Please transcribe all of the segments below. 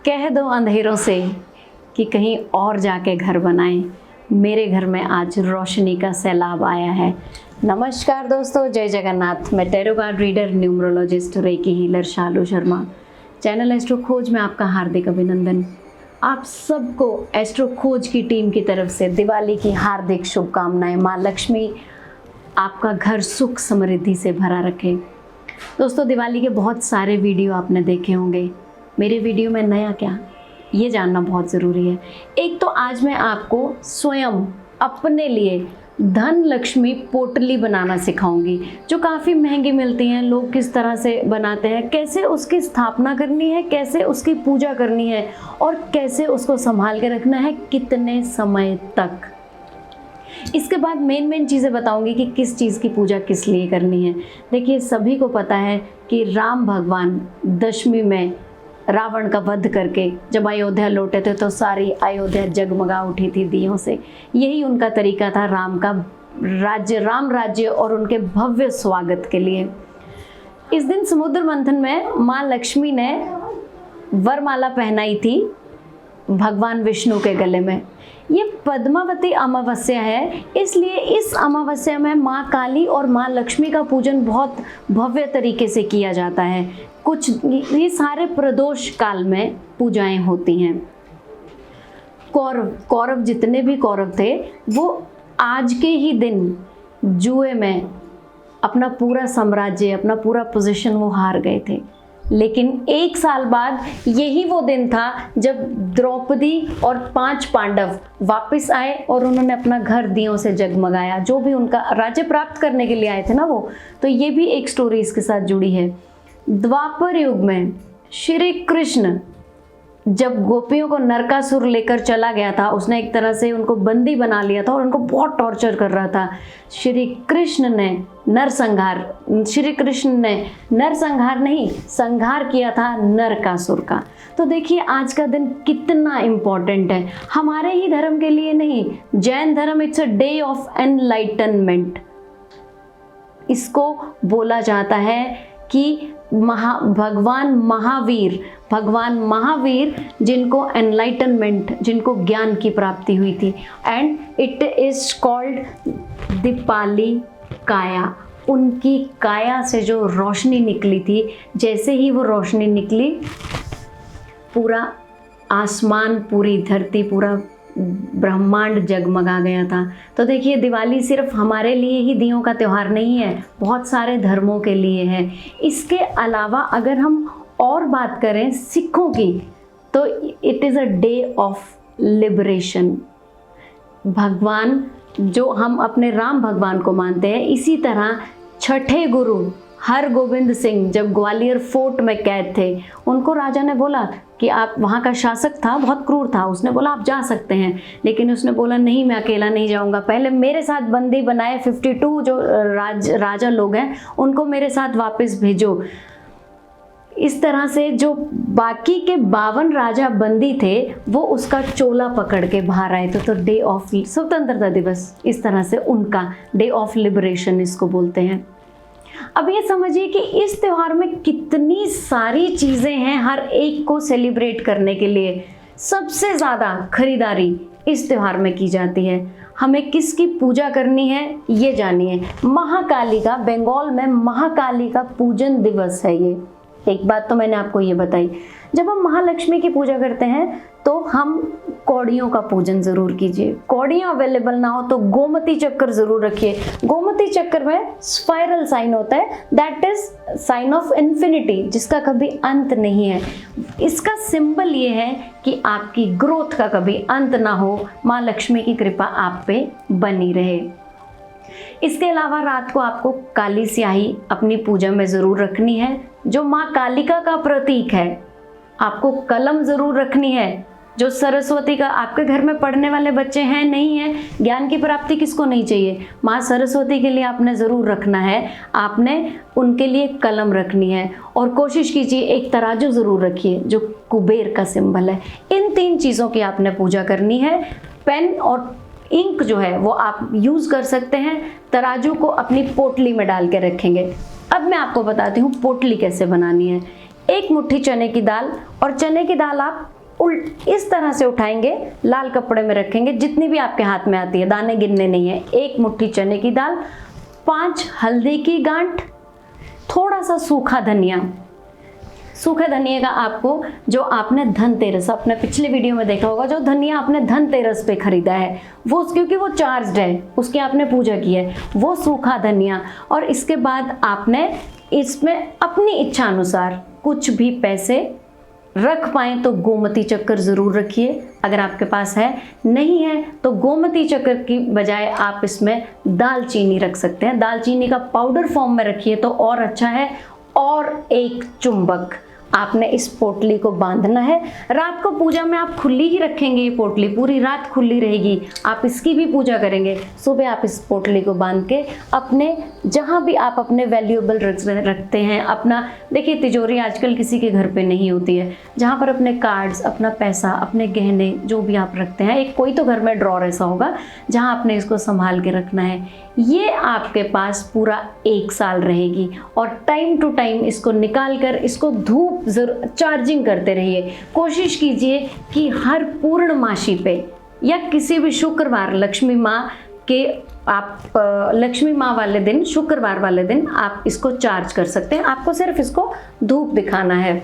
कह दो अंधेरों से कि कहीं और जाके घर बनाएं, मेरे घर में आज रोशनी का सैलाब आया है। नमस्कार दोस्तों, जय जगन्नाथ। मैं tarot card reader, numerologist, reiki healer Shalu Sharma. Channel Astro Khoj में आपका हार्दिक अभिनंदन। आप सबको एस्ट्रो खोज की टीम की तरफ से दिवाली की हार्दिक शुभकामनाएं। माँ लक्ष्मी आपका घर सुख समृद्धि से भरा रखे। दोस्तों, दिवाली के बहुत सारे वीडियो आपने देखे होंगे। मेरे वीडियो में नया क्या, ये जानना बहुत ज़रूरी है। एक तो आज मैं आपको स्वयं अपने लिए धन लक्ष्मी पोटली बनाना सिखाऊंगी, जो काफ़ी महंगी मिलती हैं। लोग किस तरह से बनाते हैं, कैसे उसकी स्थापना करनी है, कैसे उसकी पूजा करनी है और कैसे उसको संभाल के रखना है, कितने समय तक। इसके बाद मेन चीज़ें बताऊंगी कि किस चीज़ की पूजा किस लिए करनी है। देखिए, सभी को पता है कि राम भगवान दशमी में रावण का वध करके जब अयोध्या लौटे थे तो सारी अयोध्या जगमगा उठी थी दियों से। यही उनका तरीका था राम राज्य और उनके भव्य स्वागत के लिए। इस दिन समुद्र मंथन में माँ लक्ष्मी ने वरमाला पहनाई थी भगवान विष्णु के गले में। ये पद्मावती अमावस्या है, इसलिए इस अमावस्या में माँ काली और माँ लक्ष्मी का पूजन बहुत भव्य तरीके से किया जाता है। ये सारे प्रदोष काल में पूजाएं होती हैं। कौरव जितने भी कौरव थे वो आज के ही दिन जुए में अपना पूरा साम्राज्य, अपना पूरा पोजीशन वो हार गए थे। लेकिन 1 साल बाद यही वो दिन था जब द्रौपदी और 5 पांडव वापस आए और उन्होंने अपना घर दियों से जगमगाया। जो भी उनका राज्य प्राप्त करने के लिए आए थे ना वो, तो ये भी एक स्टोरी इसके साथ जुड़ी है। द्वापर युग में श्री कृष्ण जब गोपियों को नरकासुर लेकर चला गया था, उसने एक तरह से उनको बंदी बना लिया था और उनको बहुत टॉर्चर कर रहा था। श्री कृष्ण ने नरसंहार नहीं, संहार किया था नरकासुर का। तो देखिए आज का दिन कितना इम्पोर्टेंट है हमारे ही धर्म के लिए नहीं, जैन धर्म, it's a day of enlightenment. इसको बोला जाता है कि भगवान महावीर जिनको एनलाइटनमेंट, जिनको ज्ञान की प्राप्ति हुई थी, and it is called Deepali काया। उनकी काया से जो रोशनी निकली थी, जैसे ही वो रोशनी निकली, पूरा आसमान, पूरी धरती, पूरा ब्रह्मांड जगमगा गया था। तो देखिए, दिवाली सिर्फ हमारे लिए ही दियों का त्यौहार नहीं है, बहुत सारे धर्मों के लिए है। इसके अलावा अगर हम और बात करें सिखों की, तो it is a day of liberation. भगवान जो हम अपने राम भगवान को मानते हैं, इसी तरह छठे गुरु हरगोविंद सिंह जब ग्वालियर फोर्ट में कैद थे, उनको राजा ने बोला कि आप, वहाँ का शासक था, बहुत क्रूर था, उसने बोला आप जा सकते हैं, लेकिन उसने बोला नहीं, मैं अकेला नहीं जाऊँगा, पहले मेरे साथ बंदी बनाए 52 जो राजा लोग हैं उनको मेरे साथ वापस भेजो। इस तरह से जो बाकी के 52 राजा बंदी थे वो उसका चोला पकड़ के बाहर आए थे। तो डे ऑफ स्वतंत्रता दिवस, इस तरह से उनका डे ऑफ लिबरेशन इसको बोलते हैं। अब ये समझिए कि इस त्यौहार में कितनी सारी चीज़ें हैं हर एक को सेलिब्रेट करने के लिए। सबसे ज़्यादा खरीदारी इस त्यौहार में की जाती है। हमें किसकी पूजा करनी है ये जानिए। महाकाली का, बंगाल में महाकाली का पूजन दिवस है ये। एक बात तो मैंने आपको ये बताई, जब हम महालक्ष्मी की पूजा करते हैं तो हम कौड़ियों का पूजन ज़रूर कीजिए। कौड़ियाँ अवेलेबल ना हो तो गोमती चक्कर ज़रूर रखिए। गोमती चक्कर में स्पाइरल साइन होता है, that is sine of infinity, जिसका कभी अंत नहीं है। इसका सिंबल ये है कि आपकी ग्रोथ का कभी अंत ना हो, माँ लक्ष्मी की कृपा आप पे बनी रहे। इसके अलावा रात को आपको काली स्याही अपनी पूजा में ज़रूर रखनी है, जो माँ कालिका का प्रतीक है। आपको कलम ज़रूर रखनी है, जो सरस्वती का, आपके घर में पढ़ने वाले बच्चे हैं नहीं हैं, ज्ञान की प्राप्ति किसको नहीं चाहिए, माँ सरस्वती के लिए आपने ज़रूर रखना है। आपने उनके लिए कलम रखनी है और कोशिश कीजिए एक तराजू ज़रूर रखिए जो कुबेर का सिंबल है। इन 3 चीज़ों की आपने पूजा करनी है। पेन और इंक जो है वो आप यूज़ कर सकते हैं। तराजू को अपनी पोटली में डाल के रखेंगे। अब मैं आपको बताती हूँ पोटली कैसे बनानी है। 1 मुट्ठी चने की दाल, और चने की दाल आप इस तरह से उठाएंगे, लाल कपड़े में रखेंगे, जितनी भी आपके हाथ में आती है, दाने गिनने नहीं है। 1 मुट्ठी चने की दाल, 5 हल्दी की गांठ, थोड़ा सा सूखा धनिया। सूखे धनिया का आपको, जो आपने धनतेरस, अपने पिछले वीडियो में देखा होगा, जो धनिया आपने धनतेरस पे खरीदा है वो, क्योंकि वो चार्ज्ड है, उसकी आपने पूजा की है, वो सूखा धनिया। और इसके बाद आपने इसमें अपनी इच्छा अनुसार कुछ भी पैसे रख पाएँ तो गोमती चक्कर ज़रूर रखिए, अगर आपके पास है। नहीं है तो गोमती चक्कर की बजाय आप इसमें दालचीनी रख सकते हैं। दालचीनी का पाउडर फॉर्म में रखिए तो और अच्छा है। और एक चुंबक आपने इस पोटली को बांधना है। रात को पूजा में आप खुली ही रखेंगे, ये पोटली पूरी रात खुली रहेगी, आप इसकी भी पूजा करेंगे। सुबह आप इस पोटली को बांध के अपने, जहाँ भी आप अपने वैल्यूएबल रखते हैं, अपना, देखिए तिजोरी आजकल किसी के घर पे नहीं होती है, जहाँ पर अपने कार्ड्स, अपना पैसा, अपने गहने जो भी आप रखते हैं, एक कोई तो घर में ड्रॉर ऐसा होगा जहाँ आपने इसको संभाल के रखना है। ये आपके पास पूरा 1 साल रहेगी। और टाइम टू टाइम इसको निकाल कर इसको धूप चार्जिंग करते रहिए। कोशिश कीजिए कि हर पूर्णमासी पे या किसी भी शुक्रवार, लक्ष्मी माँ के, आप लक्ष्मी माँ वाले दिन, शुक्रवार वाले दिन आप इसको चार्ज कर सकते हैं। आपको सिर्फ इसको धूप दिखाना है।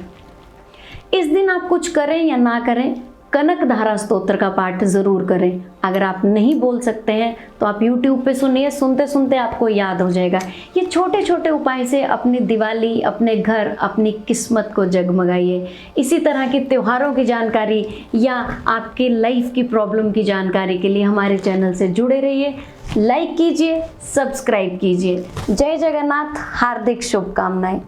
इस दिन आप कुछ करें या ना करें, कनक धारा स्तोत्र का पाठ ज़रूर करें। अगर आप नहीं बोल सकते हैं तो आप YouTube पे सुनिए, सुनते सुनते आपको याद हो जाएगा। ये छोटे छोटे उपाय से अपनी दिवाली, अपने घर, अपनी किस्मत को जगमगाइए। इसी तरह के त्योहारों की जानकारी या आपके लाइफ की प्रॉब्लम की जानकारी के लिए हमारे चैनल से जुड़े रहिए। लाइक कीजिए, सब्सक्राइब कीजिए। जय जगन्नाथ, हार्दिक शुभकामनाएं।